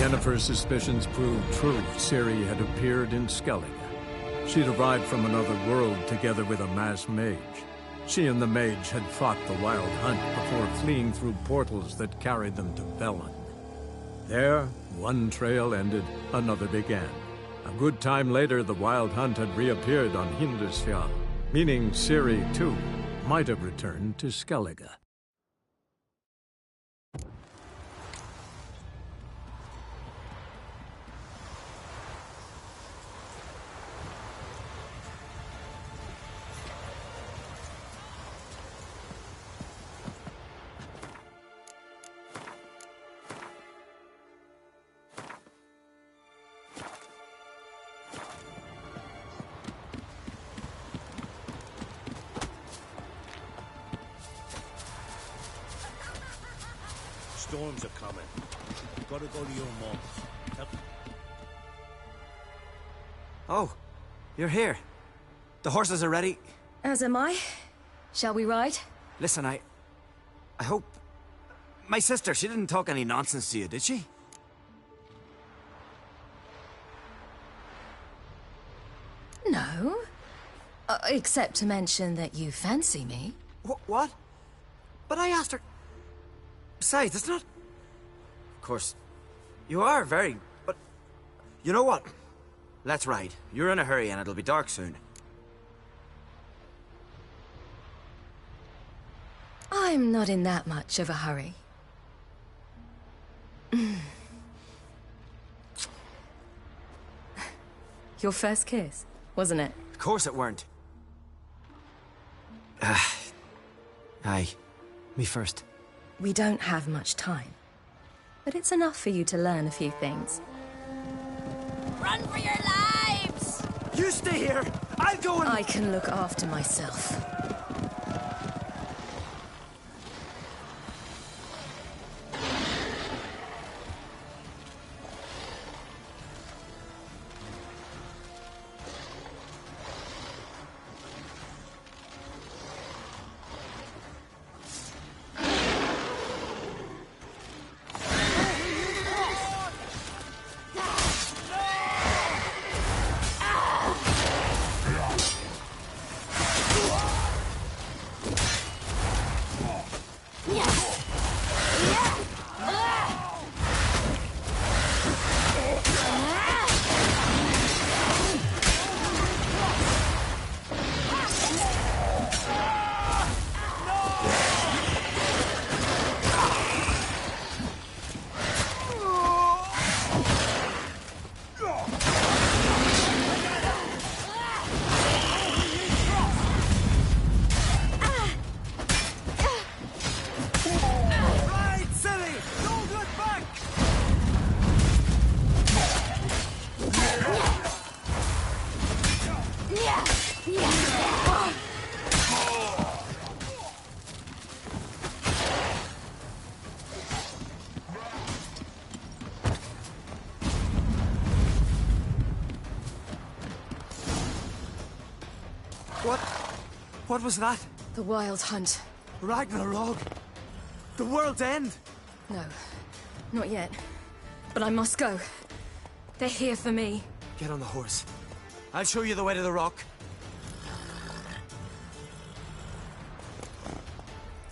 Yennefer's suspicions proved true. Ciri had appeared in Skellige. She'd arrived from another world together with a masked mage. She and the mage had fought the Wild Hunt before fleeing through portals that carried them to Velen. There, one trail ended, another began. A good time later, the Wild Hunt had reappeared on Hindisfjall, meaning Ciri, too, might have returned to Skellige. Storms are coming. You've got to go to your mom's. Help. Oh, you're here. The horses are ready. As am I. Shall we ride? Listen, I hope... My sister, she didn't talk any nonsense to you, did she? No. Except to mention that you fancy me. What? But I asked her... Besides, it's not... Of course, you are very... But... You know what? Let's ride. You're in a hurry and it'll be dark soon. I'm not in that much of a hurry. Your first kiss, wasn't it? Of course it weren't. Aye. Me first. We don't have much time. But it's enough for you to learn a few things. Run for your lives! You stay here! I'll go and... I can look after myself. What was that? The Wild Hunt. Ragnarok? The world's end? No, not yet. But I must go. They're here for me. Get on the horse. I'll show you the way to the rock.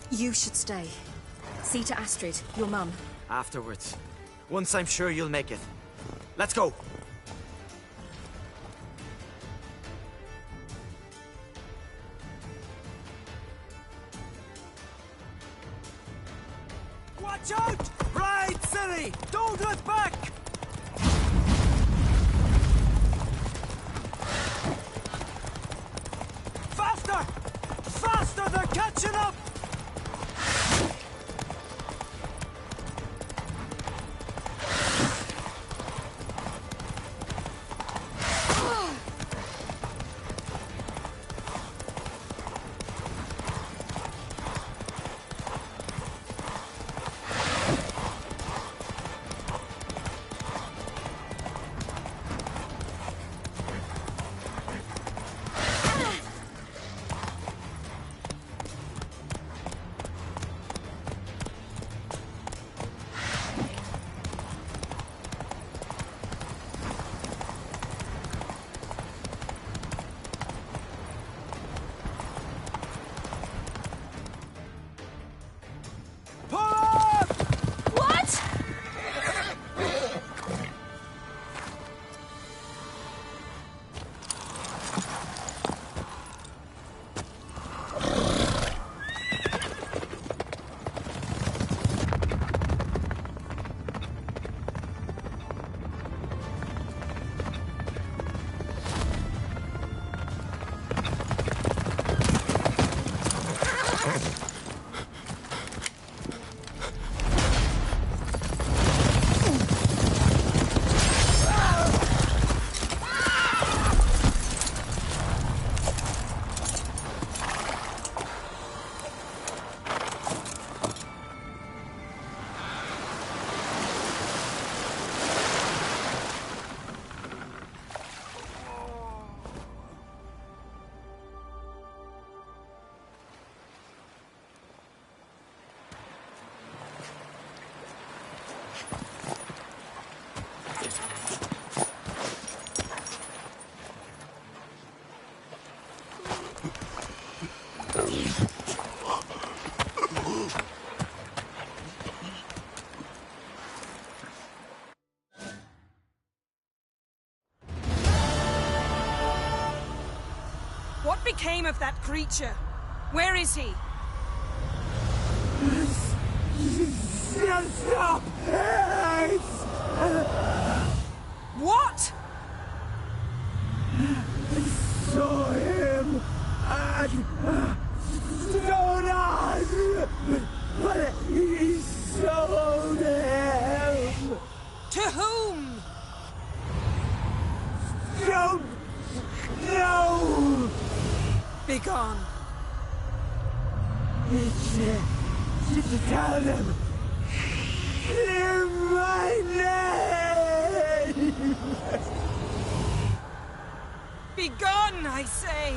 You should stay. See to Astrid, your mum. Afterwards. Once I'm sure you'll make it. Let's go! Watch out! Ride, Ciri! Don't look back! Faster! Faster! They're catching up! became of that creature? Where is he? Stop! What? Saw him at Stonehouse, but he sold him. To whom? Don't know. Begone. Tell them. Clear my name. Begone, I say!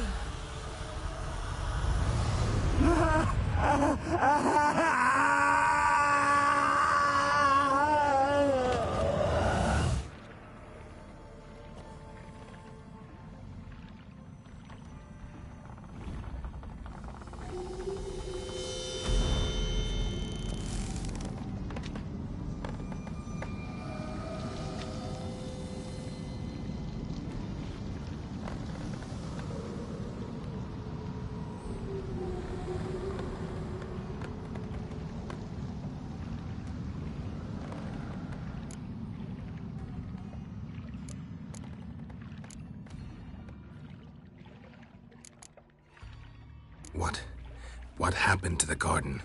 What happened to the garden?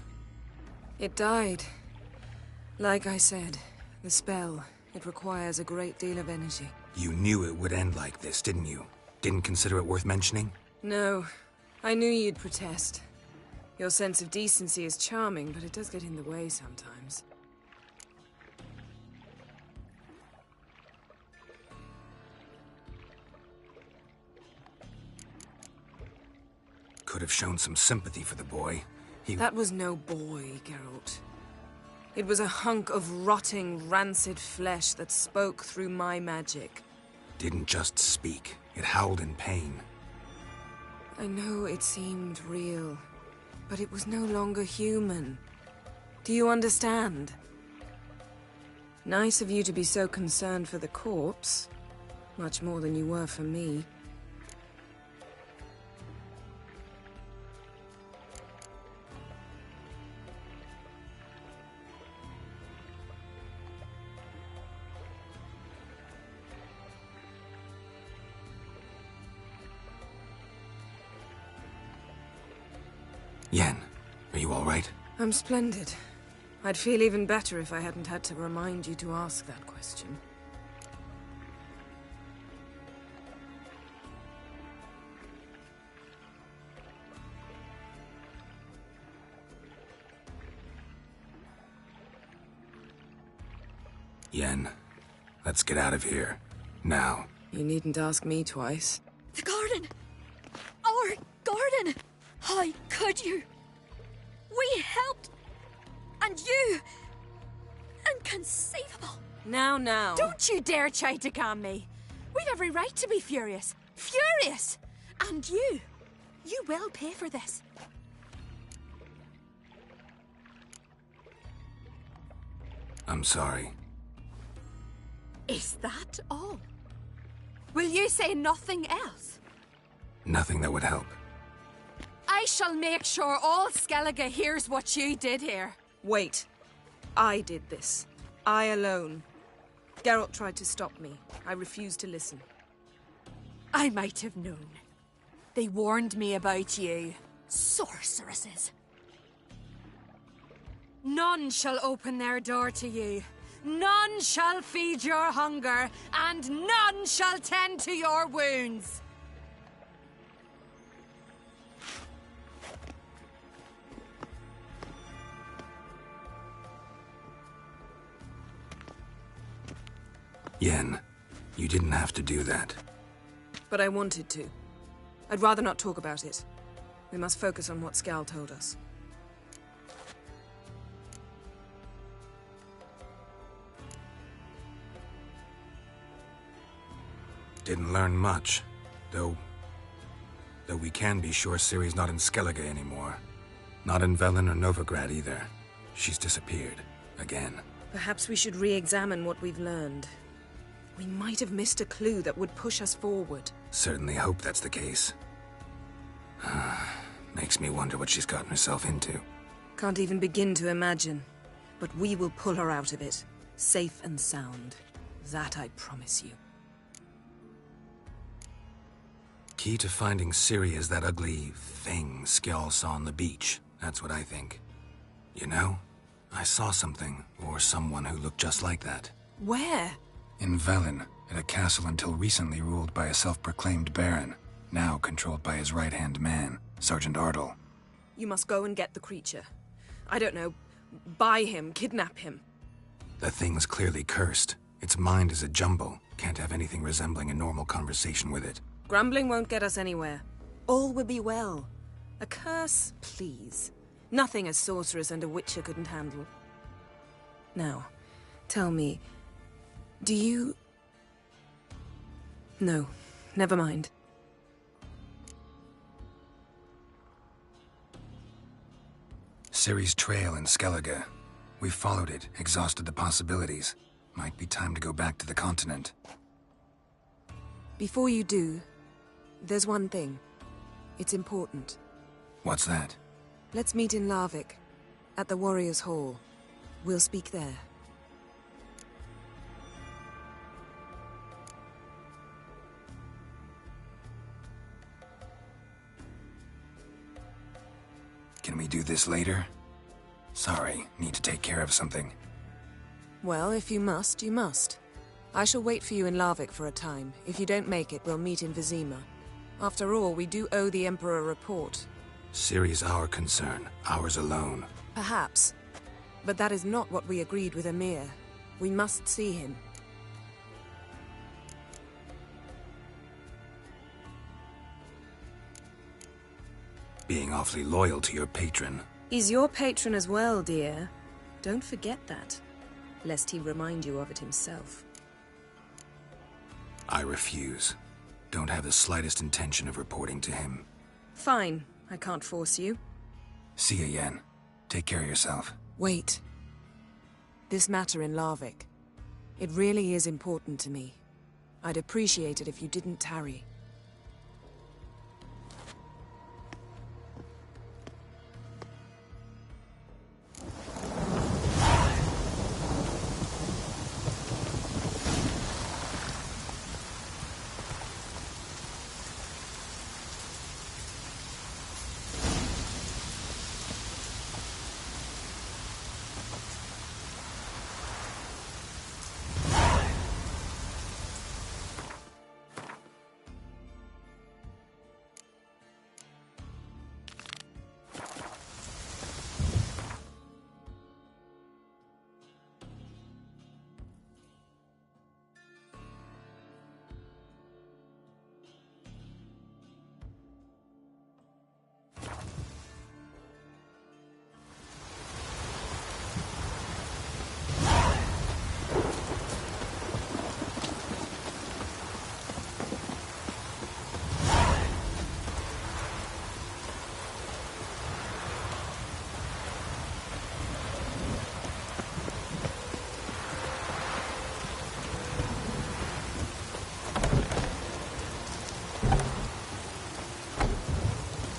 It died. Like I said, the spell, it requires a great deal of energy. You knew it would end like this, didn't you? Didn't consider it worth mentioning? No. I knew you'd protest. Your sense of decency is charming, but it does get in the way sometimes. Could have shown some sympathy for the boy. That was no boy, Geralt. It was a hunk of rotting, rancid flesh that spoke through my magic. Didn't just speak. It howled in pain. I know it seemed real, but it was no longer human. Do you understand? Nice of you to be so concerned for the corpse. Much more than you were for me. Yen, are you all right? I'm splendid. I'd feel even better if I hadn't had to remind you to ask that question. Yen, let's get out of here. Now. You needn't ask me twice. The garden! Our garden! How could you? We helped! And you! Inconceivable! Now. Don't you dare try to calm me. We've every right to be furious. Furious! And you will pay for this. I'm sorry. Is that all? Will you say nothing else? Nothing that would help. I shall make sure all Skellige hears what you did here. Wait. I did this. I alone. Geralt tried to stop me. I refused to listen. I might have known. They warned me about you. Sorceresses. None shall open their door to you. None shall feed your hunger, and none shall tend to your wounds. Yen, you didn't have to do that. But I wanted to. I'd rather not talk about it. We must focus on what Skal told us. Didn't learn much, though we can be sure Ciri's not in Skellige anymore. Not in Velen or Novigrad either. She's disappeared. Again. Perhaps we should re-examine what we've learned. We might have missed a clue that would push us forward. Certainly hope that's the case. Makes me wonder what she's gotten herself into. Can't even begin to imagine. But we will pull her out of it, safe and sound. That I promise you. Key to finding Ciri is that ugly thing Skjall saw on the beach. That's what I think. You know, I saw something, or someone who looked just like that. Where? In Velen, at a castle until recently ruled by a self-proclaimed baron, now controlled by his right-hand man, Sergeant Ardle. You must go and get the creature. I don't know, buy him, kidnap him. The thing's clearly cursed. Its mind is a jumble. Can't have anything resembling a normal conversation with it. Grumbling won't get us anywhere. All will be well. A curse, please. Nothing a sorceress and a witcher couldn't handle. Now, tell me, do you... No, never mind. Ciri's trail in Skellige. We followed it, exhausted the possibilities. Might be time to go back to the continent. Before you do, there's one thing. It's important. What's that? Let's meet in Larvik, at the Warriors' Hall. We'll speak there. Can we do this later? Sorry, need to take care of something. Well, if you must, you must. I shall wait for you in Larvik for a time. If you don't make it, we'll meet in Vizima. After all, we do owe the Emperor a report. Ciri's our concern, ours alone. Perhaps. But that is not what we agreed with Emhyr. We must see him. Being awfully loyal to your patron. He's your patron as well, dear. Don't forget that, lest he remind you of it himself. I refuse. Don't have the slightest intention of reporting to him. Fine. I can't force you. See you, Yen. Take care of yourself. Wait. This matter in Larvik. It really is important to me. I'd appreciate it if you didn't tarry.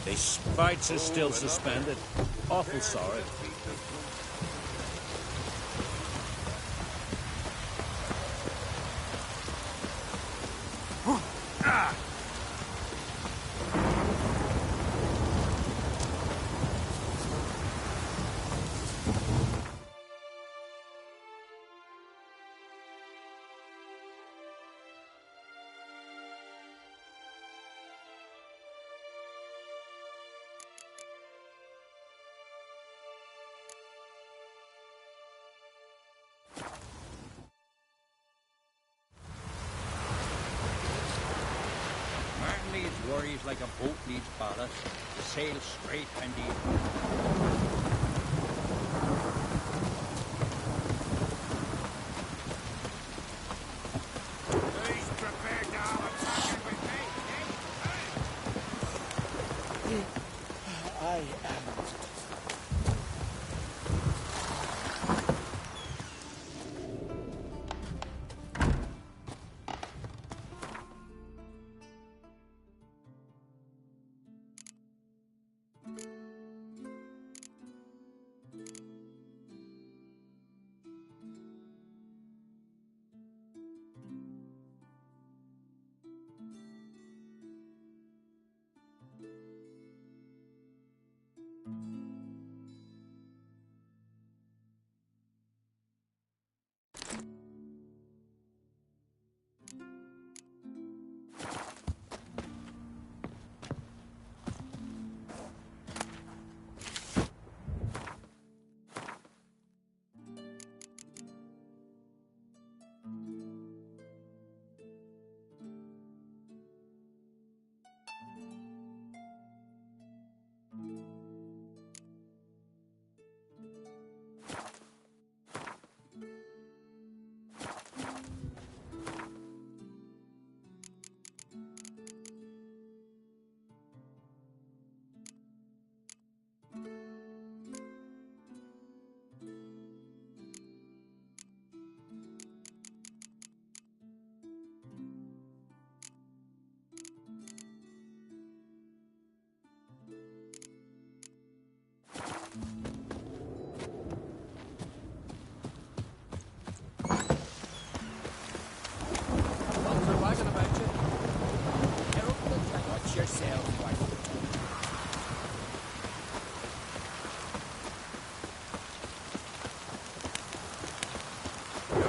His fights are still suspended. Awful sorry. Worries like a boat needs ballast. Sail straight and in.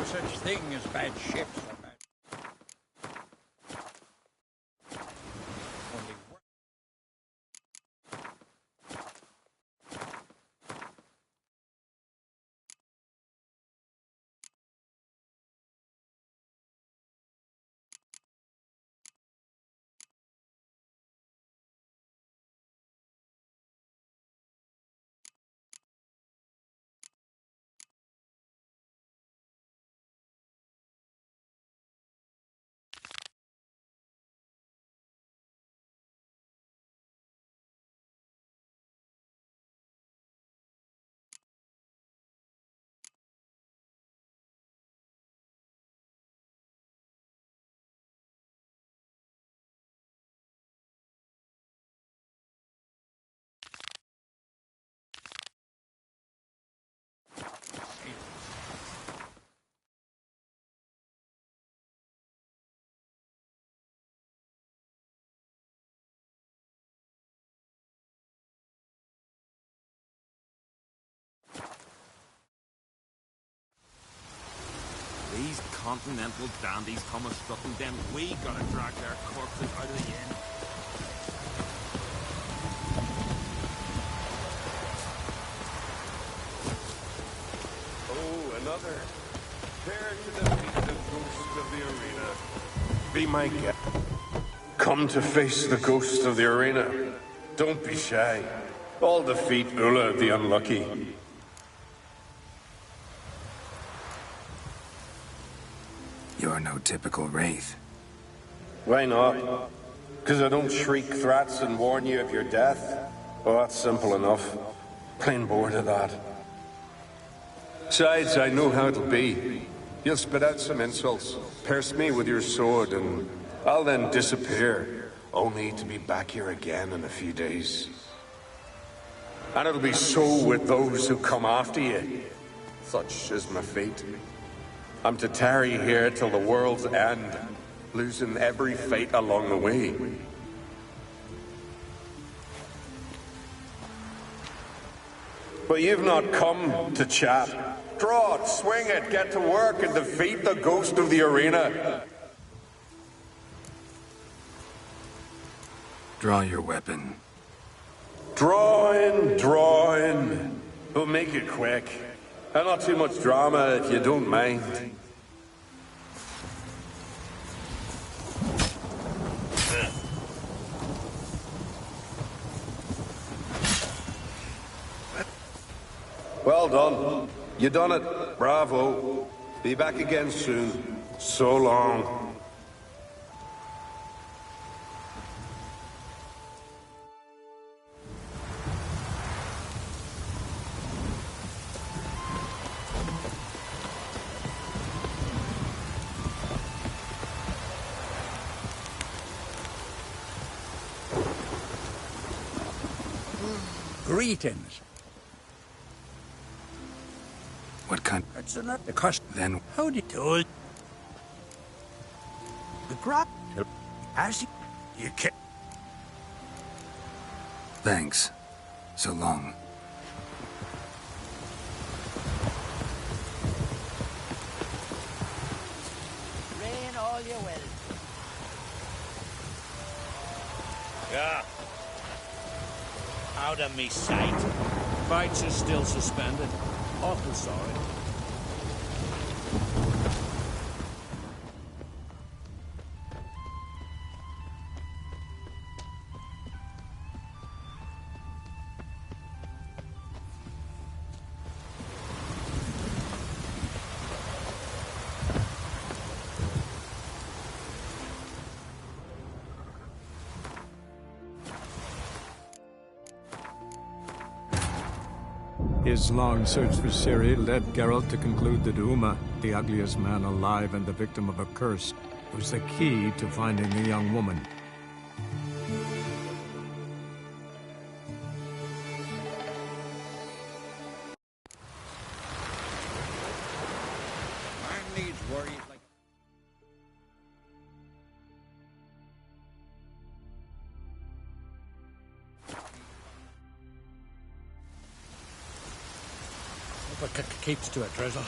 no such thing as bad ships or bad. Only work. These continental dandies come a strutting, then we gotta drag their corpses out of the inn. Oh, another. Prepare to defeat the ghost of the arena. Be my guest. Come to face the ghost of the arena. Don't be shy. I'll defeat Ulla the Unlucky. You're no typical wraith. Why not? Because I don't shriek threats and warn you of your death? Oh, that's simple enough. Plain bored of that. Besides, I know how it'll be. You'll spit out some insults, pierce me with your sword, and I'll then disappear, only to be back here again in a few days. And it'll be so with those who come after you. Such is my fate. I'm to tarry here till the world's end, losing every fate along the way. But you've not come to chat. Draw it, swing it, get to work and defeat the ghost of the arena. Draw your weapon. Drawing. We'll make it quick. And not too much drama if you don't mind. Well done. You done it. Bravo. Be back again soon. So long. Greetings. What kind? It's not the cost. Then How do you do it? The crop. As you can. thanks. So long. Rain all you will. Yeah. Out of me sight. Fights are still suspended. Awful sorry. His long search for Ciri led Geralt to conclude that Uma, the ugliest man alive and the victim of a curse, was the key to finding the young woman. Man needs worry like... Hope it keeps to it, Drizzle.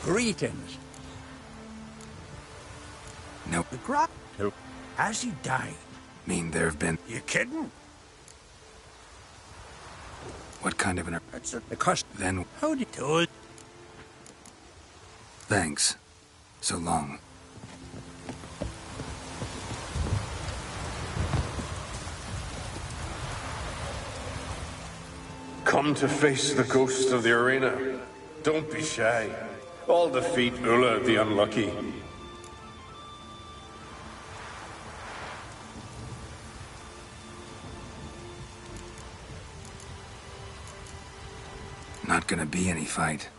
Greetings. No. The crap. Has he died? Mean there have been... You kidding? What kind of an... That's the cost. Then... How do you do it? Thanks. So long. Come to face the ghost of the arena. Don't be shy. I'll defeat Ulla the Unlucky. Not gonna be any fight.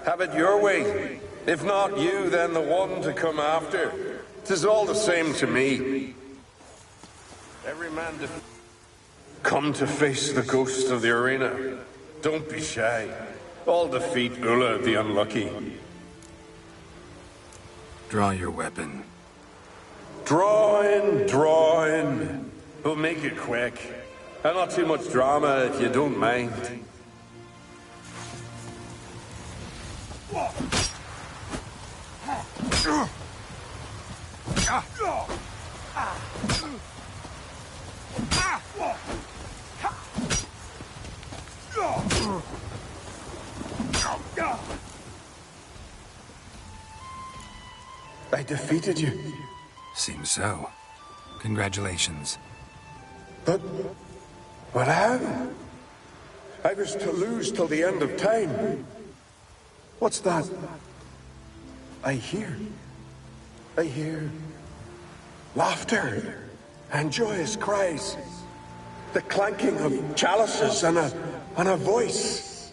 Have it your way. If not you, then the one to come after. 'Tis all the same to me. Every man come to face the ghost of the arena. Don't be shy. I'll defeat Ulla the Unlucky. Draw your weapon. Draw in. We'll make it quick. And not too much drama if you don't mind. I defeated you. Seems so. Congratulations. But how? I was to lose till the end of time. What's that? I hear laughter and joyous cries. The clanking of chalices and a voice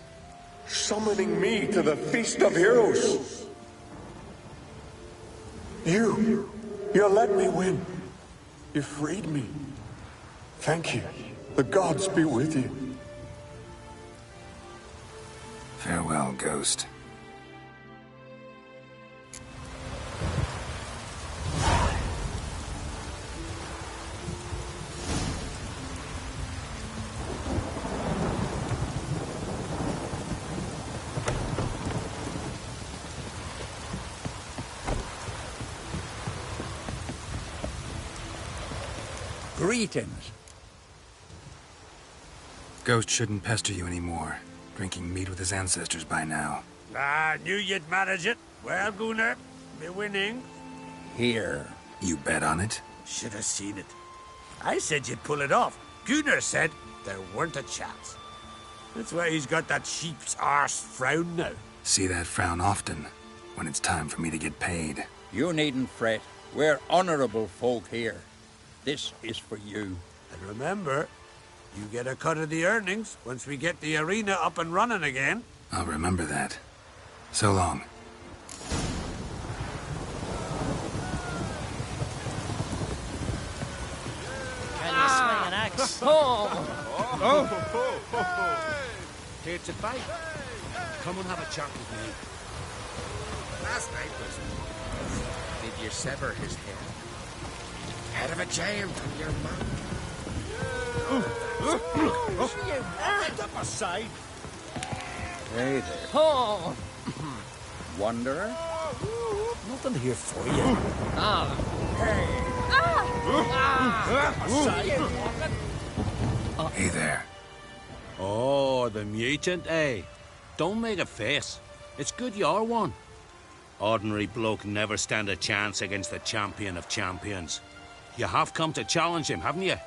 summoning me to the feast of heroes. You let me win. You freed me. Thank you. The gods be with you. Farewell, Ghost. Greetings. Ghost shouldn't pester you anymore. Drinking mead with his ancestors by now. I knew you'd manage it. Well, Gunnar, be winning. Here. You bet on it? Should have seen it. I said you'd pull it off. Gunnar said there weren't a chance. That's why he's got that sheep's arse frown now. See that frown often, when it's time for me to get paid. You needn't fret. We're honorable folk here. This is for you. And remember, you get a cut of the earnings once we get the arena up and running again. I'll remember that. So long. Can you swing an axe? Here to fight. Come and have a chat with me. Last night did you sever his head? Head of a giant from your mouth. Step aside. Hey there. Oh. Wanderer? Nothing here for you. Hey there. Oh, the mutant, eh? Don't make a face. It's good you're one. Ordinary bloke never stand a chance against the champion of champions. You have come to challenge him, haven't you?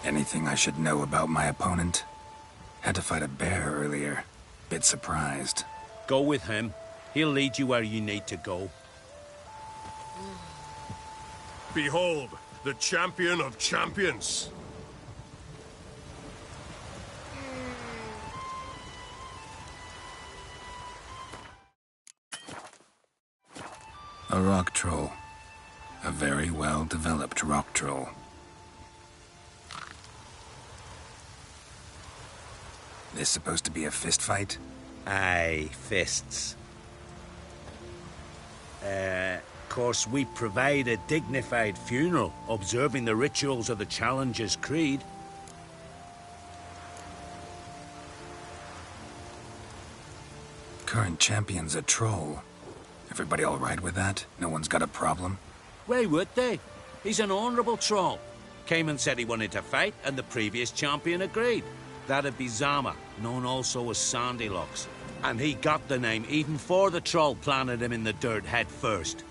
Anything I should know about my opponent? Had to fight a bear earlier. Bit surprised. Go with him. He'll lead you where you need to go. Behold, the champion of champions. A rock troll. A very well-developed rock troll. This supposed to be a fist fight? Aye, fists. Course, we provide a dignified funeral, observing the rituals of the Challenger's Creed. current champion's a troll. Everybody all right with that? No one's got a problem? Why would they? He's an honourable troll. Cayman said he wanted to fight, and the previous champion agreed. That'd be Zama, known also as Sandylocks. And he got the name even before the troll planted him in the dirt head first.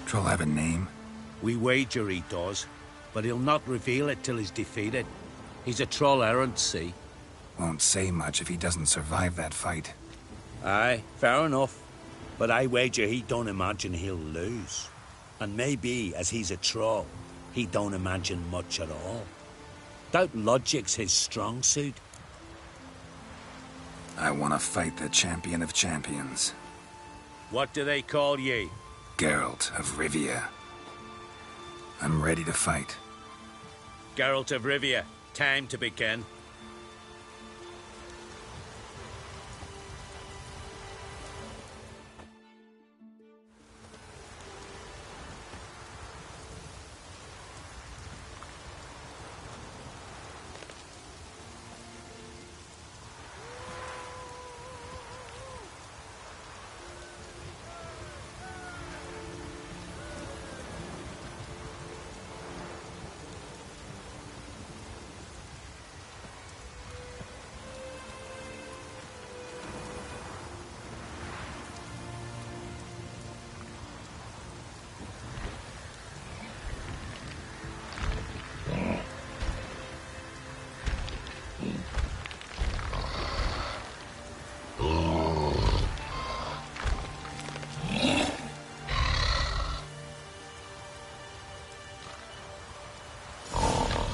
Troll have a name? We wager he does, but he'll not reveal it till he's defeated. He's a troll errant, see? Won't say much if he doesn't survive that fight. Aye, fair enough. But I wager he don't imagine he'll lose. And maybe, as he's a troll, he don't imagine much at all. Doubt logic's his strong suit. I want to fight the champion of champions. What do they call ye? Geralt of Rivia. I'm ready to fight. Geralt of Rivia, time to begin.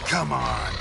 Come on!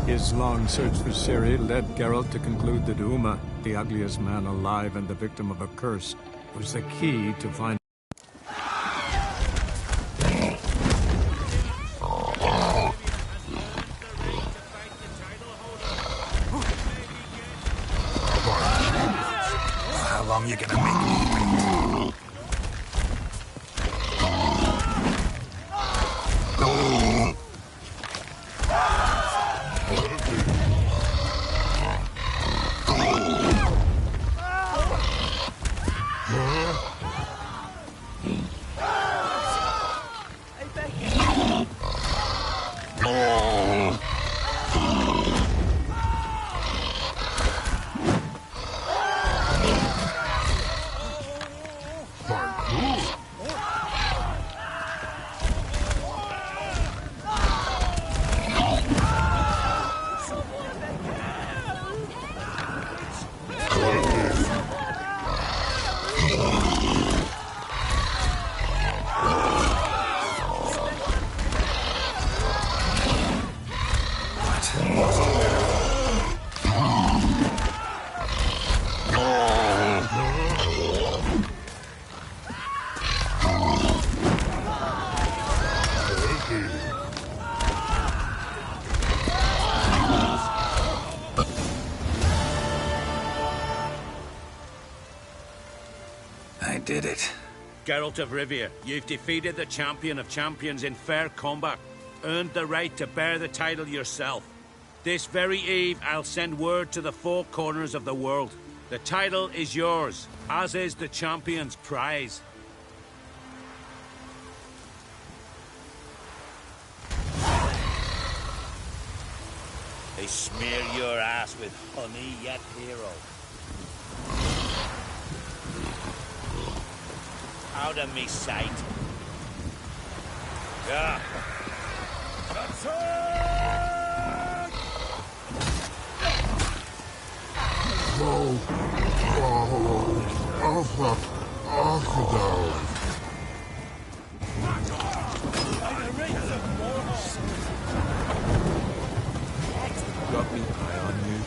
His long search for Ciri led Geralt to conclude that Uma, the ugliest man alive and the victim of a curse, was the key to find. How long you gonna make me wait? I did it. Geralt of Rivia, you've defeated the champion of champions in fair combat. Earned the right to bear the title yourself. This very eve, I'll send word to the four corners of the world. The title is yours, as is the champion's prize. They smear your ass with honey yet, hero. Out of me sight. Yeah. That's it! Whoa. Got me eye on you.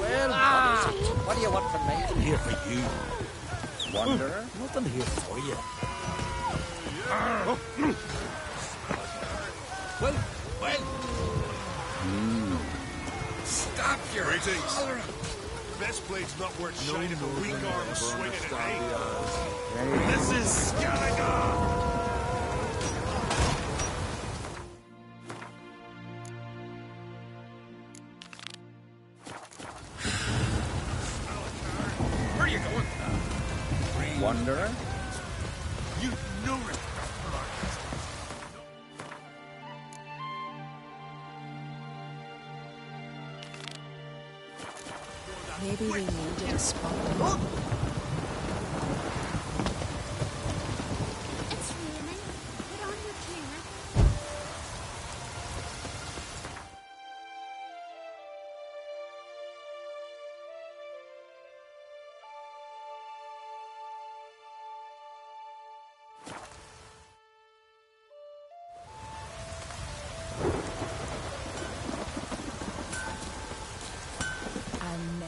Well, what do you want from me? I'm here for you. Wanderer? Nothing here for you. Well. Stop your Greetings. holler. Best blade's not worth shining a weak arm swinging at me. This is Skellige! Where are you going? Wanderer? You know it. Maybe we needed a spot. It's raining. Put on your gear.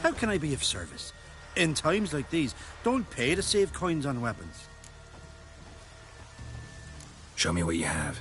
How can I be of service? In times like these, don't pay to save coins on weapons. Show me what you have.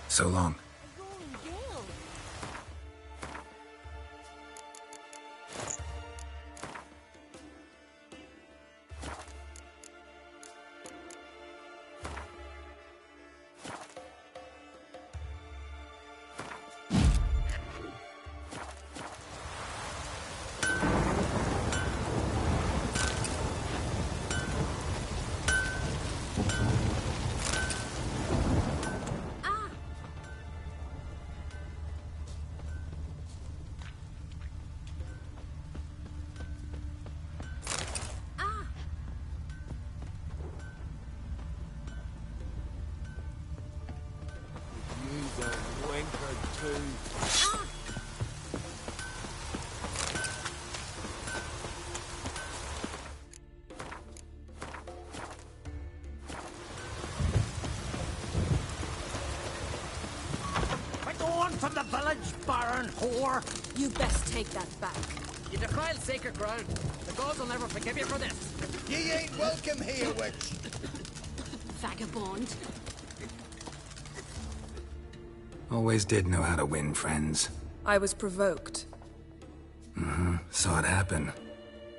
So long. From the village, Baron whore! You best take that back. You defiled sacred ground. The gods will never forgive you for this. Ye ain't welcome here, witch. Vagabond. Always did know how to win friends. I was provoked. Saw it happen.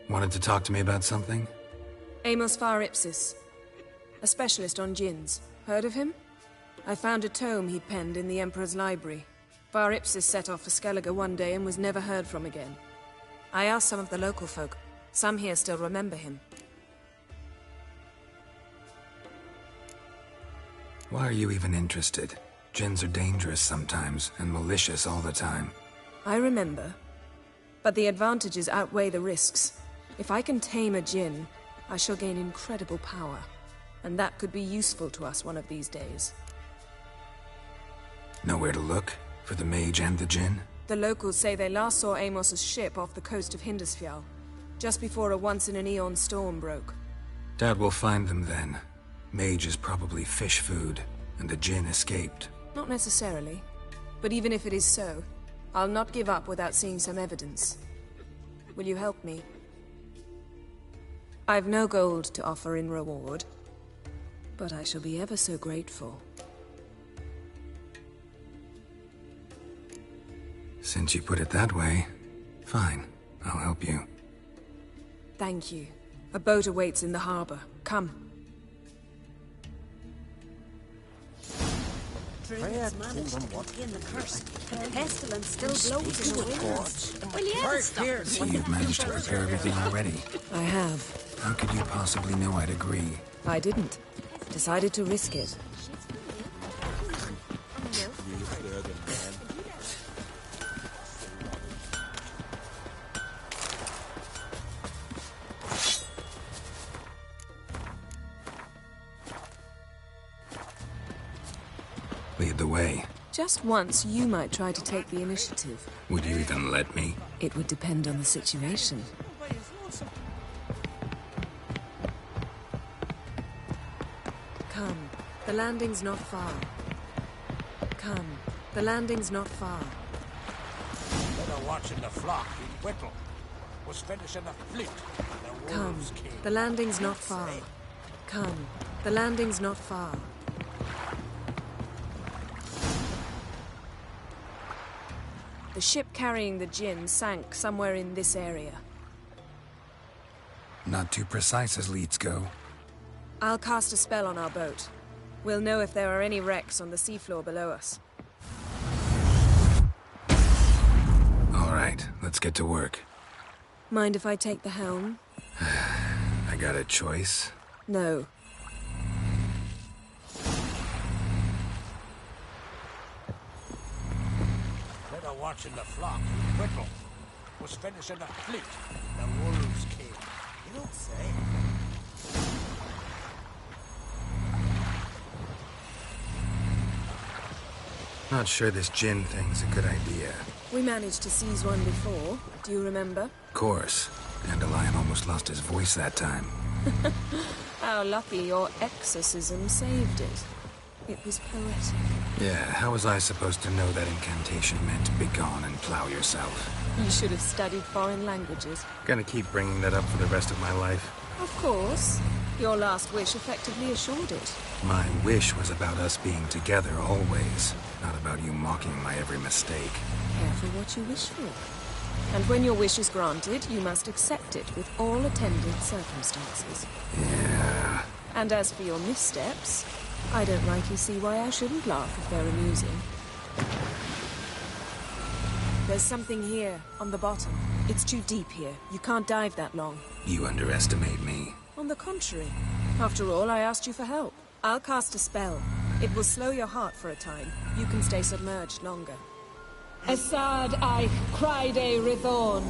Wanted to talk to me about something? Amos Far Ipsis. A specialist on djinns. Heard of him? I found a tome he'd penned in the Emperor's library. Far Ipsis set off for Skellige one day and was never heard from again. I asked some of the local folk. Some here still remember him. Why are you even interested? Djinns are dangerous sometimes, and malicious all the time. I remember. But the advantages outweigh the risks. If I can tame a djinn, I shall gain incredible power. And that could be useful to us one of these days. Nowhere to look? For the mage and the djinn? The locals say they last saw Amos's ship off the coast of Hindisfjall, just before a once-in-an-eon storm broke. Doubt we'll find them then. Mage is probably fish food, and the djinn escaped. Not necessarily. But even if it is so, I'll not give up without seeing some evidence. Will you help me? I've no gold to offer in reward, but I shall be ever so grateful. Since you put it that way, fine. I'll help you. Thank you. A boat awaits in the harbor. Come. Druids managed to contain the curse, but the pestilence still blows in the winds. Well, yeah, So you've managed to prepare everything already? I have. How could you possibly know I'd agree? I didn't. Decided to risk it. Lead the way. Just once, you might try to take the initiative. Would you even let me? It would depend on the situation. Come. The landing's not far. Come. The landing's not far. Better watching the flock in Whittle. Was finishing the fleet. The Come. wolves came. The landing's not far. Come. The landing's not far. The ship carrying the gin sank somewhere in this area. Not too precise as leads go. I'll cast a spell on our boat. We'll know if there are any wrecks on the seafloor below us. All right, let's get to work. Mind if I take the helm? I got a choice? No. Better watching the flock in Whittle. Was finishing the fleet. The wolves came. You don't say. Not sure this gin thing's a good idea. We managed to seize one before. Do you remember? Of course. Dandelion almost lost his voice that time. How lucky your exorcism saved it. It was poetic. Yeah, how was I supposed to know that incantation meant begone and plow yourself? You should have studied foreign languages. Gonna keep bringing that up for the rest of my life. Of course. Your last wish effectively assured it. My wish was about us being together always, not about you mocking my every mistake. Careful what you wish for. And when your wish is granted, you must accept it with all attendant circumstances. Yeah. And as for your missteps, I don't rightly see why I shouldn't laugh if they're amusing. There's something here, on the bottom. It's too deep here. You can't dive that long. You underestimate me. On the contrary. After all, I asked you for help. I'll cast a spell. It will slow your heart for a time. You can stay submerged longer. Assad I Cride Rithorn.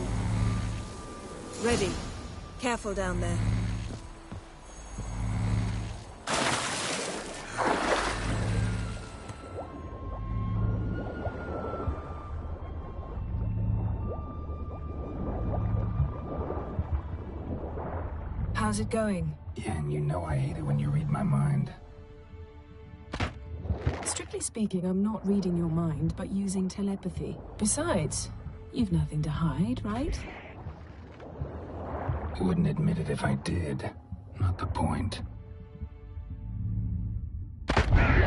Ready. Careful down there. How's it going? Yeah, and you know I hate it when you read my mind. Strictly speaking, I'm not reading your mind, but using telepathy. Besides, you've nothing to hide, right? Wouldn't admit it if I did. Not the point.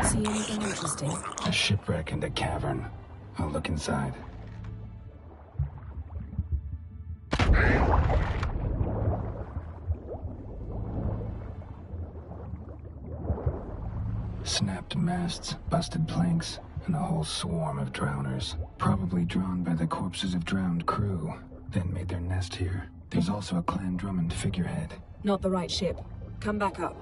See anything interesting? A shipwreck and a cavern. I'll look inside. Snapped masts, busted planks, and a whole swarm of drowners. Probably drawn by the corpses of drowned crew, then made their nest here. There's also a Clan Drummond figurehead. Not the right ship. Come back up.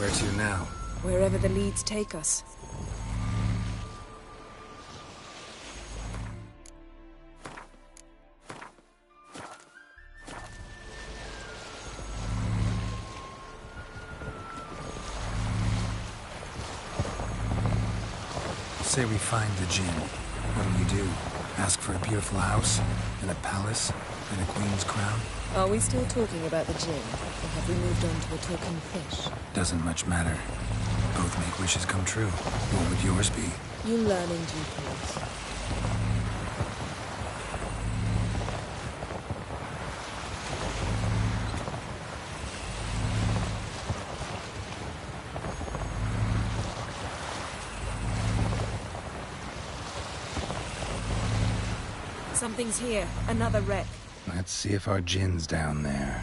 Where to now? Wherever the leads take us. Say we find the Jinn. What'll you do? Ask for a beautiful house? And a palace? And a queen's crown? Are we still talking about the Jinn? Or have we moved on to a talking fish? Doesn't much matter. Both make wishes come true. What would yours be? You learn in due course. Something's here. Another wreck. Let's see if our Jinn's down there.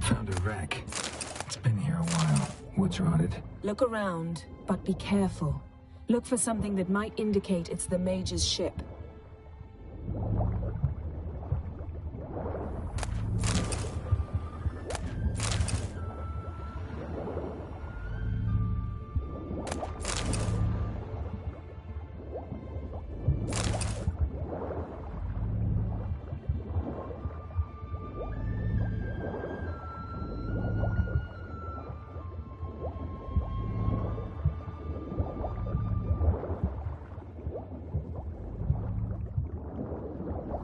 Found a wreck. It's been here a while. Wood's rotted. Look around, but be careful. Look for something that might indicate it's the Mage's ship.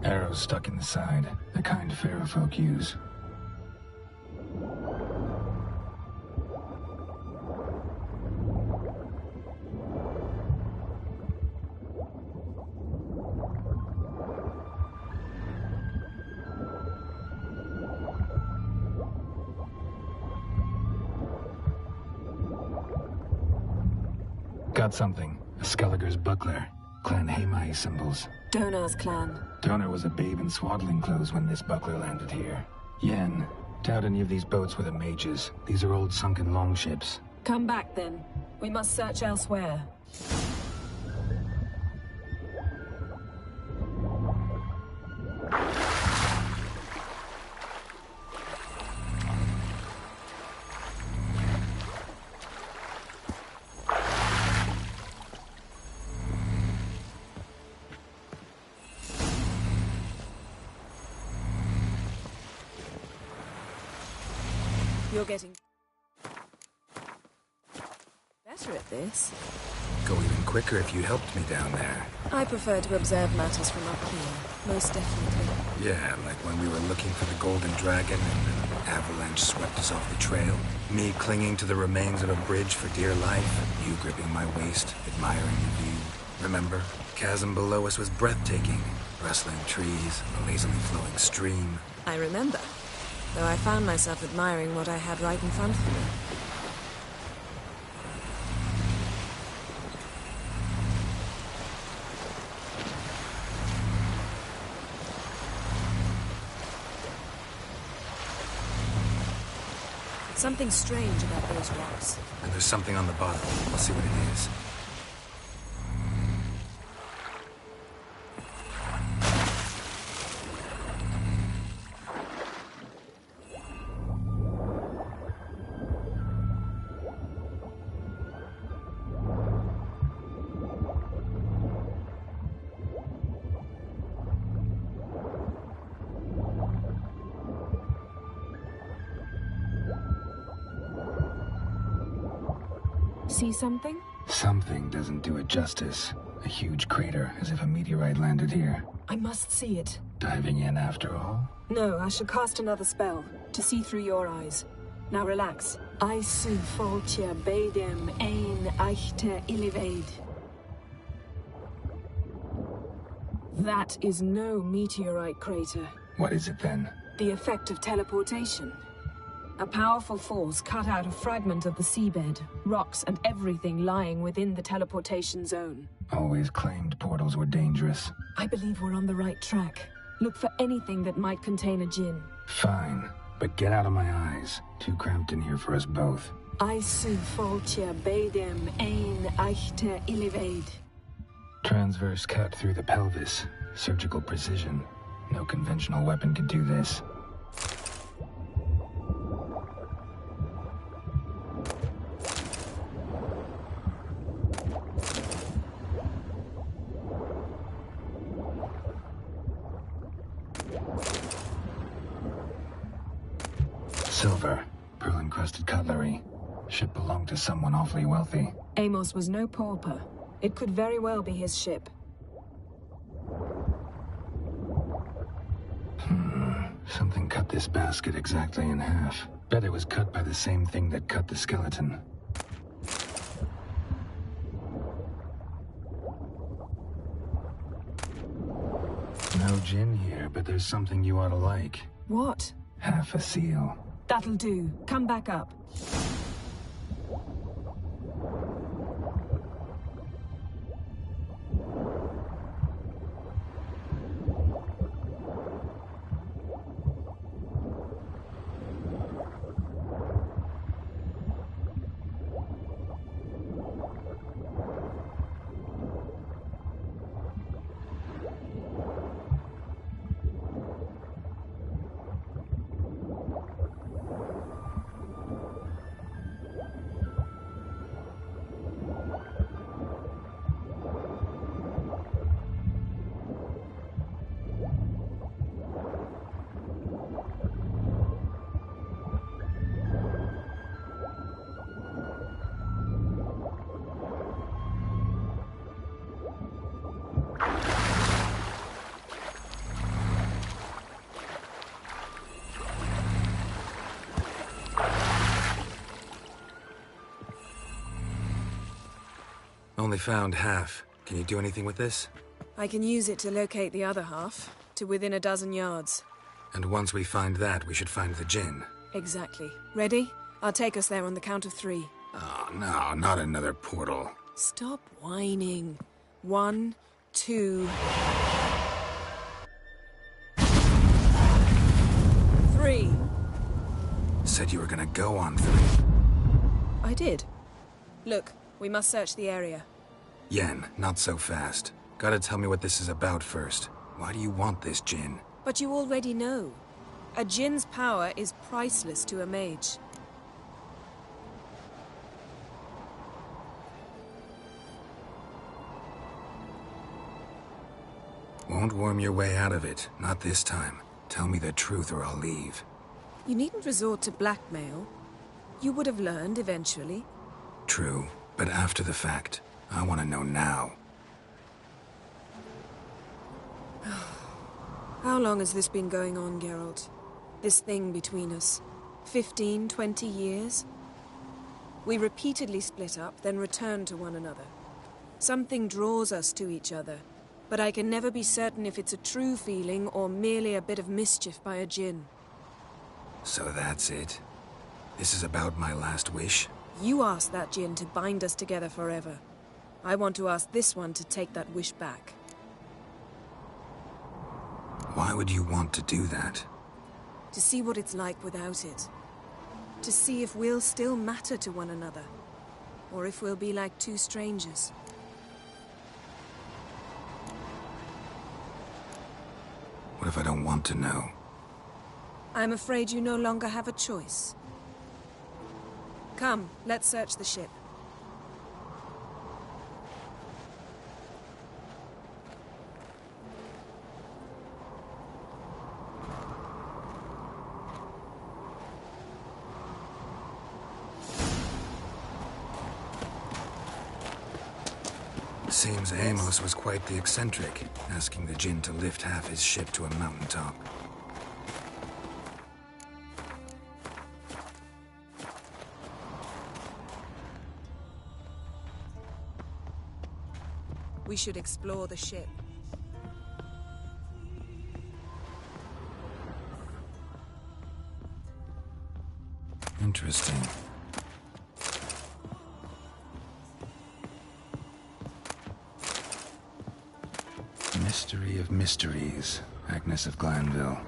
Arrows stuck in the side, the kind Pharaoh folk use. Got something. A Skellige's buckler. Clan Hamai symbols. Donar's clan. Donar was a babe in swaddling clothes when this buckler landed here. Yen, doubt any of these boats were the Mages. These are old sunken longships. Come back then. We must search elsewhere. You're getting better at this. Go even quicker if you helped me down there. I prefer to observe matters from up here, most definitely. Yeah, like when we were looking for the Golden Dragon and an avalanche swept us off the trail. Me clinging to the remains of a bridge for dear life. You gripping my waist, admiring the view. Remember? Chasm below us was breathtaking. Rustling trees, a lazily flowing stream. I remember. Though I found myself admiring what I had right in front of me. Something strange about those rocks. And there's something on the bottom. I'll see what it is. See something? Something doesn't do it justice. A huge crater, as if a meteorite landed here. I must see it. Diving in after all? No, I shall cast another spell, to see through your eyes. Now relax. Aisu foltia beidem ein eichte ilivaid. That is no meteorite crater. What is it then? The effect of teleportation. A powerful force cut out a fragment of the seabed, rocks and everything lying within the teleportation zone. Always claimed portals were dangerous. I believe we're on the right track. Look for anything that might contain a djinn. Fine, but get out of my eyes. Too cramped in here for us both. Aisu foltia beidem ein eichte illivaid. Transverse cut through the pelvis. Surgical precision. No conventional weapon could do this. Silver, pearl-encrusted cutlery. Ship belonged to someone awfully wealthy. Amos was no pauper. It could very well be his ship. Something cut this basket exactly in half. Bet it was cut by the same thing that cut the skeleton. No gin here, but there's something you ought to like. What? Half a seal. That'll do. Come back up. Only found half. Can you do anything with this? I can use it to locate the other half, to within a dozen yards. And once we find that, we should find the djinn. Exactly. Ready? I'll take us there on the count of 3. Oh, no, not another portal. Stop whining. 1, 2... 3. Said you were gonna go on 3. I did. Look, we must search the area. Yen, not so fast. Gotta tell me what this is about first. Why do you want this djinn? But you already know. A djinn's power is priceless to a mage. Won't worm your way out of it. Not this time. Tell me the truth or I'll leave. You needn't resort to blackmail. You would have learned eventually. True, but after the fact. I want to know now. How long has this been going on, Geralt? This thing between us? 15, 20 years? We repeatedly split up, then returned to one another. Something draws us to each other, but I can never be certain if it's a true feeling or merely a bit of mischief by a djinn. So that's it? This is about my last wish? You asked that djinn to bind us together forever. I want to ask this one to take that wish back. Why would you want to do that? To see what it's like without it. To see if we'll still matter to one another. Or if we'll be like two strangers. What if I don't want to know? I'm afraid you no longer have a choice. Come, let's search the ship. Seems Amos was quite the eccentric, asking the djinn to lift half his ship to a mountaintop. We should explore the ship. Interesting. Mystery of mysteries. Agnes of Glanville.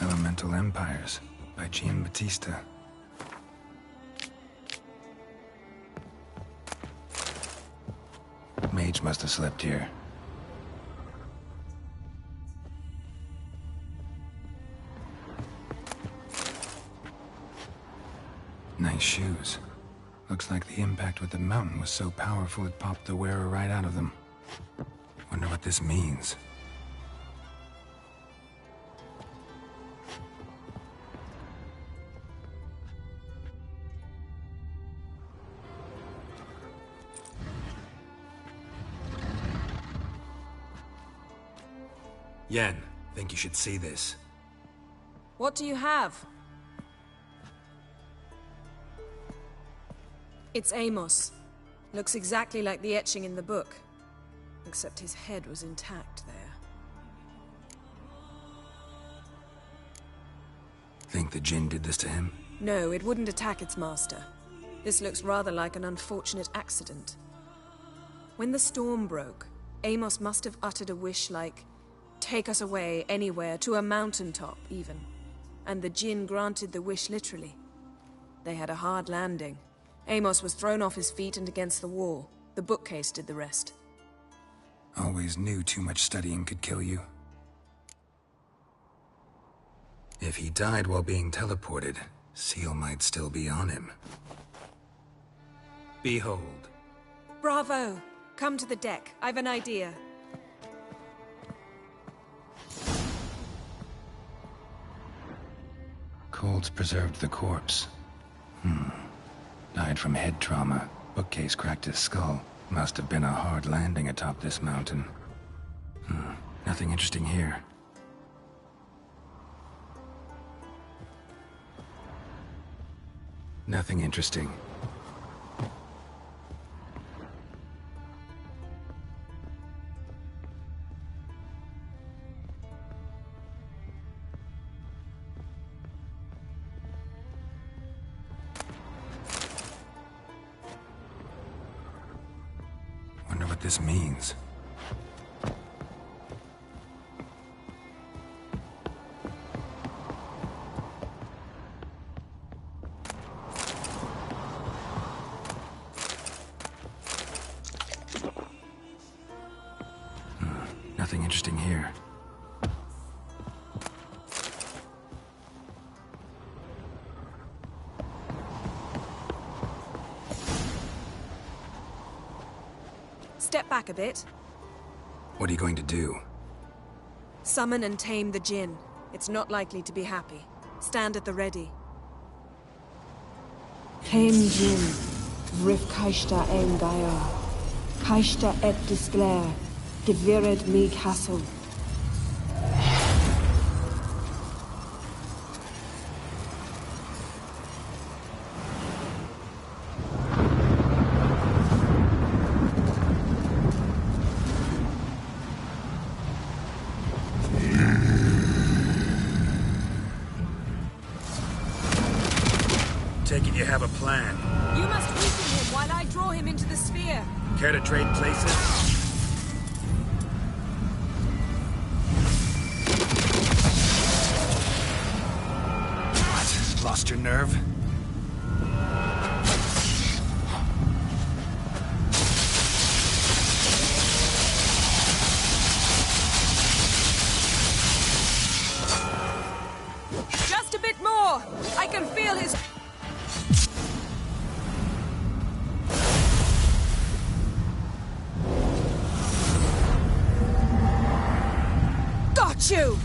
Elemental Empires by Giambattista. Mage must have slept here. Nice shoes. Looks like the impact with the mountain was so powerful it popped the wearer right out of them. Wonder what this means. Yen, think you should see this. What do you have? It's Amos. Looks exactly like the etching in the book. Except his head was intact there. Think the Jinn did this to him? No, it wouldn't attack its master. This looks rather like an unfortunate accident. When the storm broke, Amos must have uttered a wish like, "Take us away, anywhere, to a mountaintop, even." And the Jinn granted the wish literally. They had a hard landing. Amos was thrown off his feet and against the wall. The bookcase did the rest. Always knew too much studying could kill you. If he died while being teleported, Seal might still be on him. Behold. Bravo! Come to the deck. I've an idea. Colds preserved the corpse. Died from head trauma. Bookcase cracked his skull. Must have been a hard landing atop this mountain. Nothing interesting here. Nothing interesting. Wonder what this means. Nothing interesting here. Step back a bit. What are you going to do? Summon and tame the Jinn. It's not likely to be happy. Stand at the ready. Tame Jinn, Vrif Kaishta Ein Gaia, Kaishta et Disclair, Gevired me Castle. Take it you have a plan. You must weaken him while I draw him into the sphere. Care to trade places? What? Lost your nerve? Just a bit more! I can feel his... Got you!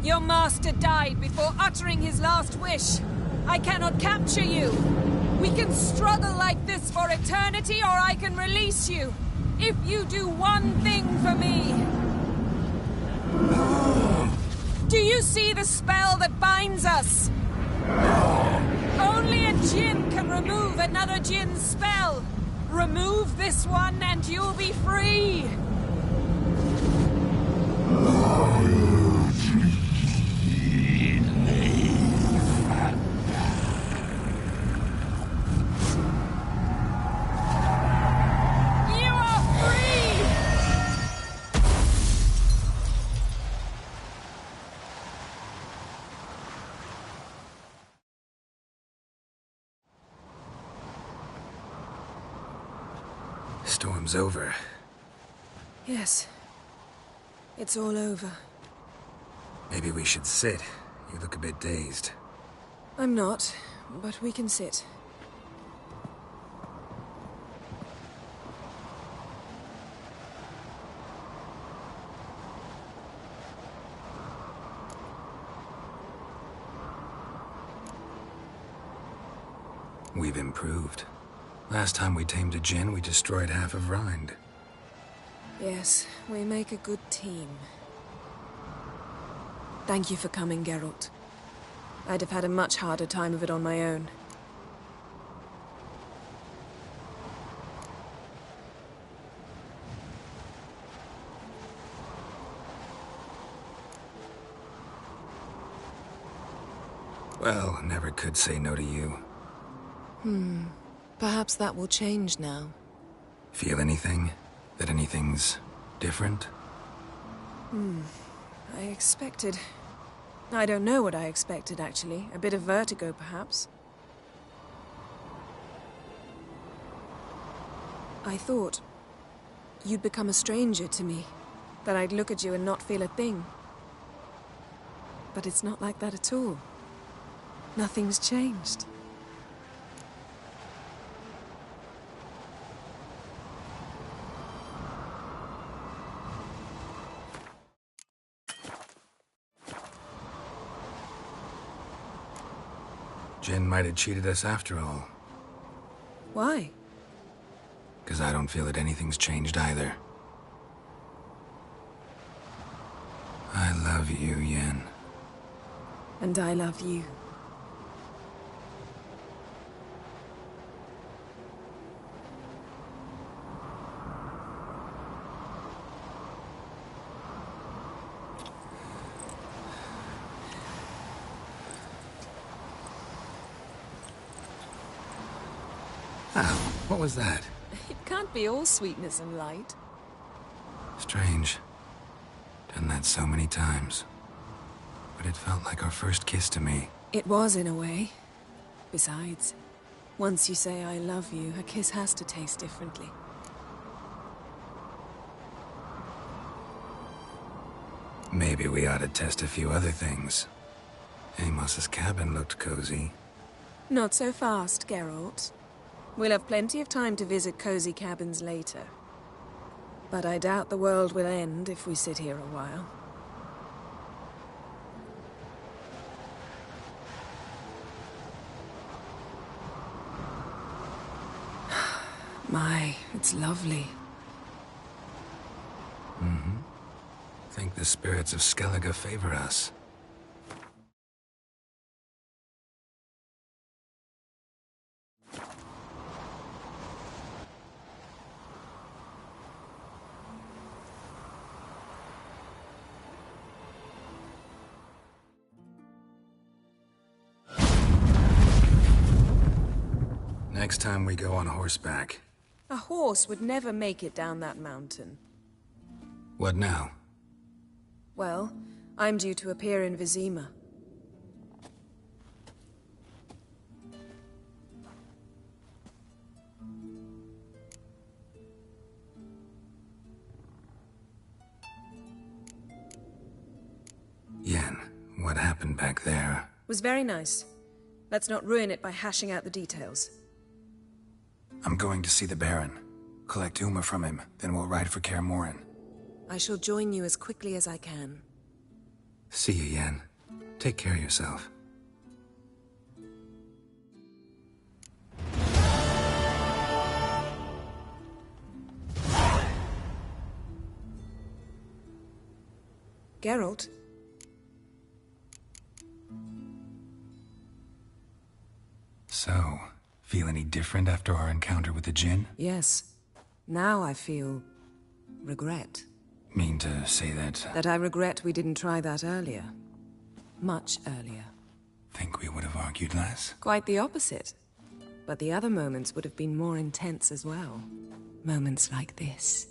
Your master died before uttering his last wish. I cannot capture you. We can struggle like this for eternity, or I can release you. If you do one thing for me. Do you see the spell that binds us? Only a Jinn can remove another Jinn's spell. Remove this one and you'll be free. storm's over. Yes. It's all over. Maybe we should sit. You look a bit dazed. I'm not, but we can sit. We've improved. Last time we tamed a djinn, we destroyed half of Rind. Yes, we make a good team. Thank you for coming, Geralt. I'd have had a much harder time of it on my own. Well, never could say no to you. Perhaps that will change now. Feel anything? That anything's different? I expected... I don't know what I expected, actually. A bit of vertigo, perhaps. I thought you'd become a stranger to me. That I'd look at you and not feel a thing. But it's not like that at all. Nothing's changed. Jinn might have cheated us after all. Why? Because I don't feel that anything's changed either. I love you, Yen. And I love you. What was that? It can't be all sweetness and light. Strange. Done that so many times. But it felt like our first kiss to me. It was, in a way. Besides, once you say I love you, a kiss has to taste differently. Maybe we ought to test a few other things. Amos's cabin looked cozy. Not so fast, Geralt. We'll have plenty of time to visit cozy cabins later. But I doubt the world will end if we sit here a while. My, it's lovely. Think the spirits of Skellige favor us. Next time we go on horseback. A horse would never make it down that mountain. What now? Well, I'm due to appear in Vizima. Yen, what happened back there? Was very nice. Let's not ruin it by hashing out the details. I'm going to see the Baron. Collect Uma from him, then we'll ride for Kaer Morhen. I shall join you as quickly as I can. See you, Yen. Take care of yourself. Geralt? So, feel any different after our encounter with the Djinn? Yes. Now I feel... regret. Mean to say that... That I regret we didn't try that earlier. Much earlier. Think we would have argued less? Quite the opposite. But the other moments would have been more intense as well. Moments like this.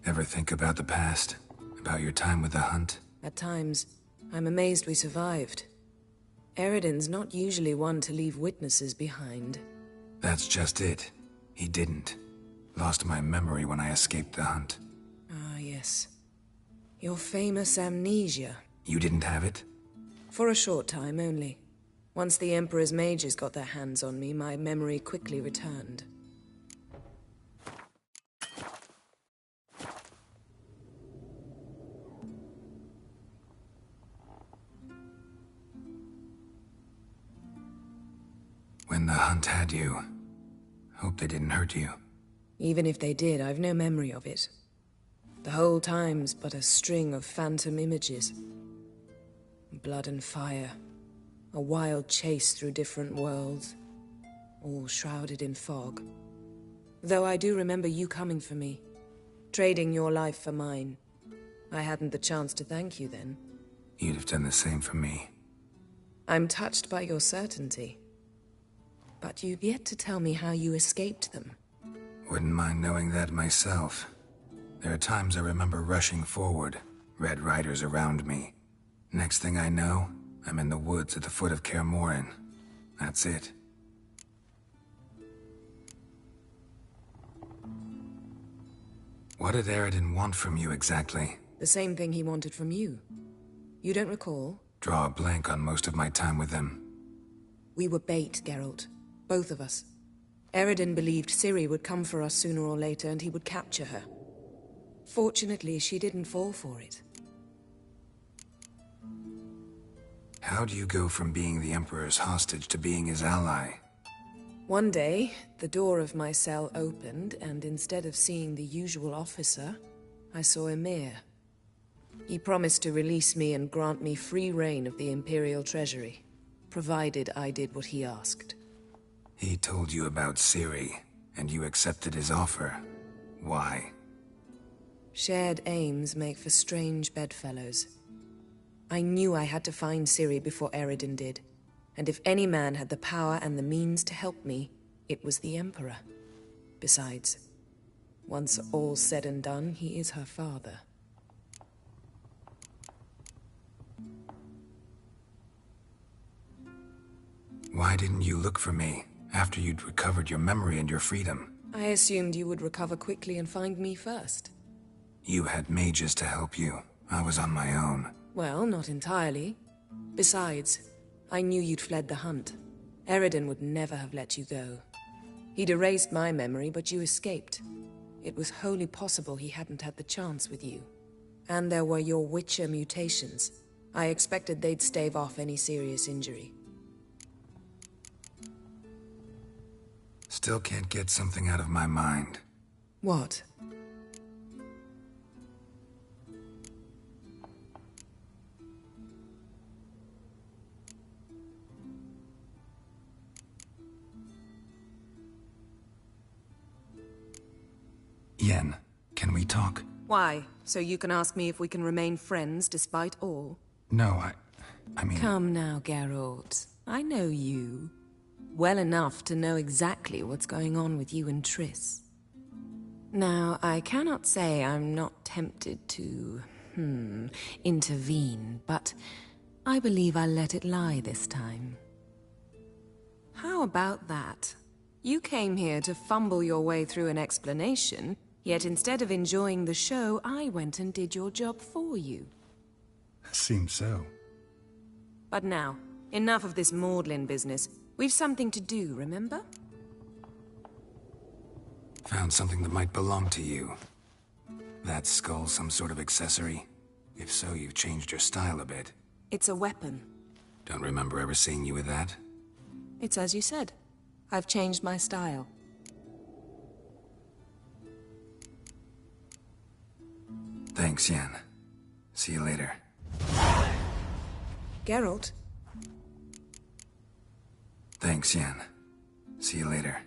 Ever think about the past? About your time with the Hunt? At times, I'm amazed we survived. Eridan's not usually one to leave witnesses behind. That's just it. He didn't. Lost my memory when I escaped the Hunt. Ah, yes. Your famous amnesia. You didn't have it? For a short time only. Once the Emperor's mages got their hands on me, my memory quickly returned. When the Hunt had you, hope they didn't hurt you. Even if they did, I've no memory of it. The whole time's but a string of phantom images. Blood and fire. A wild chase through different worlds. All shrouded in fog. Though I do remember you coming for me. Trading your life for mine. I hadn't the chance to thank you then. You'd have done the same for me. I'm touched by your certainty. But you've yet to tell me how you escaped them. Wouldn't mind knowing that myself. There are times I remember rushing forward, Red Riders around me. Next thing I know, I'm in the woods at the foot of Kaer Morhen. That's it. What did Eridan want from you exactly? The same thing he wanted from you. You don't recall? Draw a blank on most of my time with him. We were bait, Geralt. Both of us. Eridan believed Ciri would come for us sooner or later and he would capture her. Fortunately, she didn't fall for it. How do you go from being the Emperor's hostage to being his ally? One day, the door of my cell opened, and instead of seeing the usual officer, I saw Emhyr. He promised to release me and grant me free reign of the Imperial Treasury, provided I did what he asked. He told you about Ciri, and you accepted his offer. Why? Shared aims make for strange bedfellows. I knew I had to find Ciri before Eridan did, and if any man had the power and the means to help me, it was the Emperor. Besides, once all's said and done, he is her father. Why didn't you look for me after you'd recovered your memory and your freedom? I assumed you would recover quickly and find me first. You had mages to help you. I was on my own. Well, not entirely. Besides, I knew you'd fled the Hunt. Eridan would never have let you go. He'd erased my memory, but you escaped. It was wholly possible he hadn't had the chance with you. And there were your Witcher mutations. I expected they'd stave off any serious injury. Still can't get something out of my mind. What? Yen, can we talk? Why? So you can ask me if we can remain friends despite all? No, I mean... Come now, Geralt. I know you. Well enough to know exactly what's going on with you and Triss. Now, I cannot say I'm not tempted to, intervene, but I believe I'll let it lie this time. How about that? You came here to fumble your way through an explanation, yet instead of enjoying the show, I went and did your job for you. Seems so. But now, enough of this maudlin business. We've something to do, remember? Found something that might belong to you. That skull some sort of accessory? If so, you've changed your style a bit. It's a weapon. Don't remember ever seeing you with that. It's as you said. I've changed my style. Thanks, Yen. See you later. Geralt? Thanks, Yen. See you later.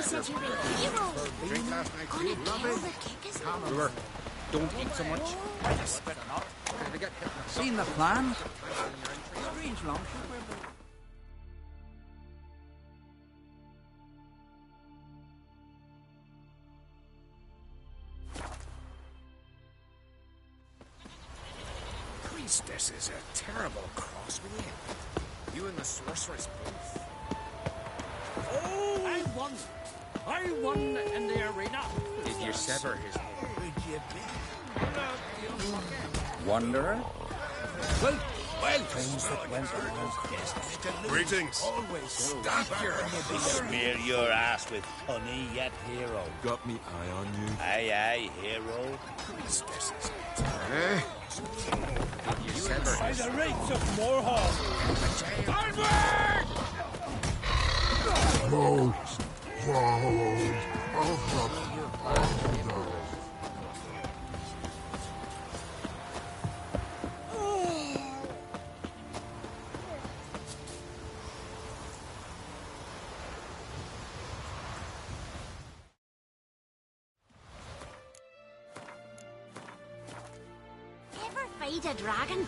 said you were a hero. Drink last night, Gonna too. kill the kickers. Brewer, don't eat so much. Seen the plan? Strange longship we're building. Priestess is a terrible cross with you. You and the sorceress both. Oh! I won in the arena. Did you sever his head? Wanderer? Well, things that went wrong. Greetings. Always stop your Smear your ass with honey yet, hero. Got me eye on you. Aye, aye, hero. Priestess is Did you sever By his the rates of Morehall. No. Ever fight a dragon?